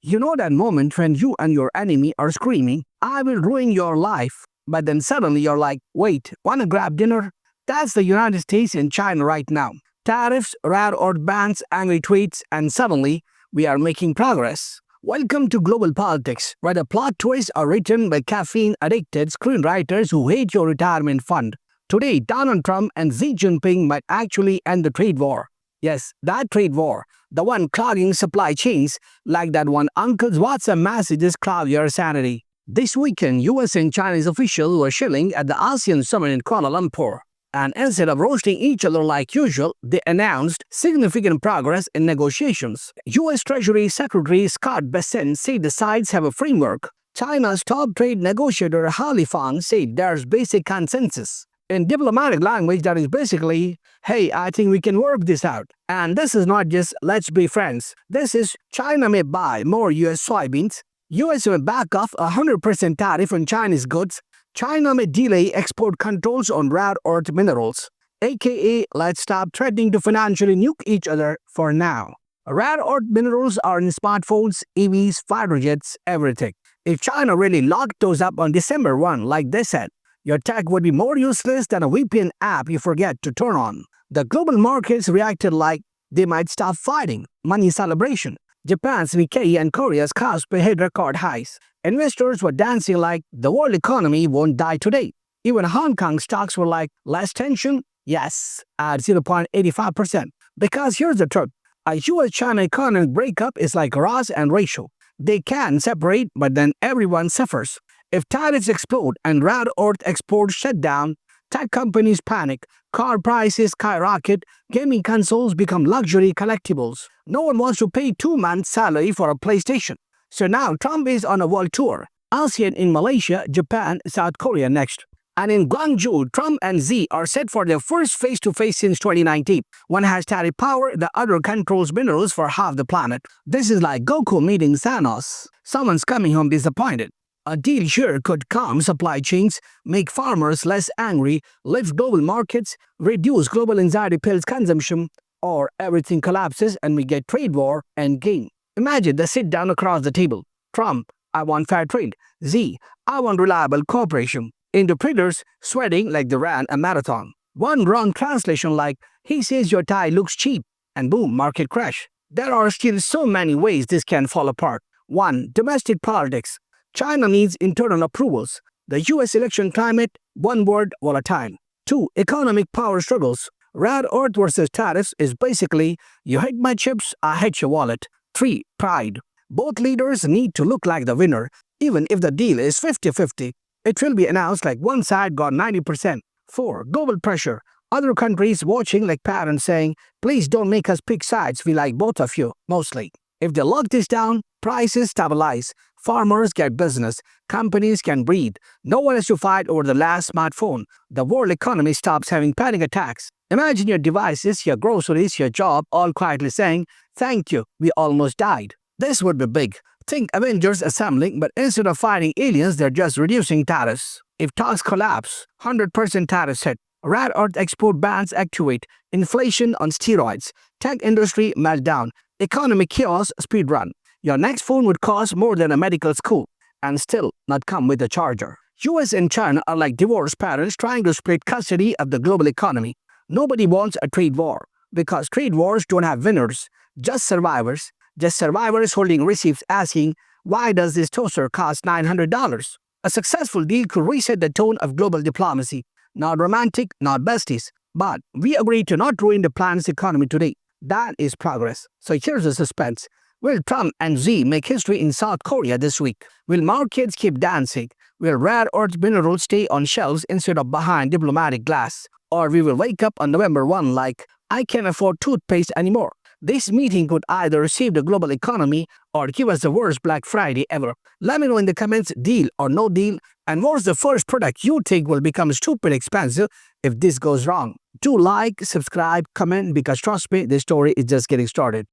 You know that moment when you and your enemy are screaming, I will ruin your life. But then suddenly you're like, wait, wanna grab dinner? That's the United States and China right now. Tariffs, rare earth bans, angry tweets, and suddenly we are making progress. Welcome to Global Politics, where the plot twists are written by caffeine-addicted screenwriters who hate your retirement fund. Today, Donald Trump and Xi Jinping might actually end the trade war. Yes, that trade war, the one clogging supply chains, like that one uncle's WhatsApp messages cloud your sanity. This weekend, US and Chinese officials were chilling at the ASEAN summit in Kuala Lumpur. And instead of roasting each other like usual, they announced significant progress in negotiations. U.S. Treasury Secretary Scott Bessent said the sides have a framework. China's top trade negotiator Hali Fang said there's basic consensus. In diplomatic language, that is basically, hey, I think we can work this out. And this is not just let's be friends. This is China may buy more U.S. soybeans. U.S. may back off 100% tariff on Chinese goods. China may delay export controls on rare earth minerals, aka let's stop threatening to financially nuke each other for now. Rare earth minerals are in smartphones, EVs, fighter jets, everything. If China really locked those up on December 1, like they said, your tech would be more useless than a VPN app you forget to turn on. The global markets reacted like they might stop fighting. Money celebration. Japan's Nikkei and Korea's Kospi hit record highs. Investors were dancing like the world economy won't die today. Even Hong Kong stocks were like, less tension? Yes, at 0.85%. Because here's the truth. A US-China economic breakup is like Ross and Rachel. They can separate, but then everyone suffers. If tariffs explode and rare earth exports shut down, tech companies panic, car prices skyrocket, gaming consoles become luxury collectibles. No one wants to pay 2 months' salary for a PlayStation. So now Trump is on a world tour. ASEAN in Malaysia, Japan, South Korea next. And in Guangzhou, Trump and Xi are set for their first face-to-face since 2019. One has tariff power, the other controls minerals for half the planet. This is like Goku meeting Thanos. Someone's coming home disappointed. A deal here could calm supply chains, make farmers less angry, lift global markets, reduce global anxiety pills consumption, or everything collapses and we get trade war and gain. Imagine the sit down across the table. Trump, I want fair trade. Xi, I want reliable cooperation. Interpreters sweating like they ran a marathon. One wrong translation like, he says your tie looks cheap, and boom, market crash. There are still so many ways this can fall apart. 1. Domestic politics. China needs internal approvals. The US election climate, one word, volatile. 2. Economic power struggles. Rare earth versus tariffs is basically, you hate my chips, I hate your wallet. 3. Pride. Both leaders need to look like the winner, even if the deal is 50-50. It will be announced like one side got 90%. 4. Global pressure. Other countries watching like parents saying, please don't make us pick sides, we like both of you, mostly. If they lock this down, prices stabilize, farmers get business, companies can breathe, no one has to fight over the last smartphone, the world economy stops having panic attacks. Imagine your devices, your groceries, your job all quietly saying, thank you, we almost died. This would be big. Think Avengers assembling, but instead of fighting aliens, they're just reducing tariffs. If talks collapse, 100% tariffs hit, rare earth export bans actuate, inflation on steroids, tech industry meltdown, economic chaos speed run. Your next phone would cost more than a medical school and still not come with a charger. US and China are like divorced parents trying to split custody of the global economy. Nobody wants a trade war because trade wars don't have winners, just survivors. Just survivors holding receipts asking, why does this toaster cost $900? A successful deal could reset the tone of global diplomacy. Not romantic, not besties. But we agree to not ruin the planet's economy today. That is progress. So here's the suspense. Will Trump and Xi make history in South Korea this week? Will markets keep dancing? Will rare earth minerals stay on shelves instead of behind diplomatic glass? Or we will wake up on November 1 like, I can't afford toothpaste anymore. This meeting could either save the global economy or give us the worst Black Friday ever. Let me know in the comments, deal or no deal, and what's the first product you think will become stupid expensive if this goes wrong. Do like, subscribe, comment, because trust me, this story is just getting started.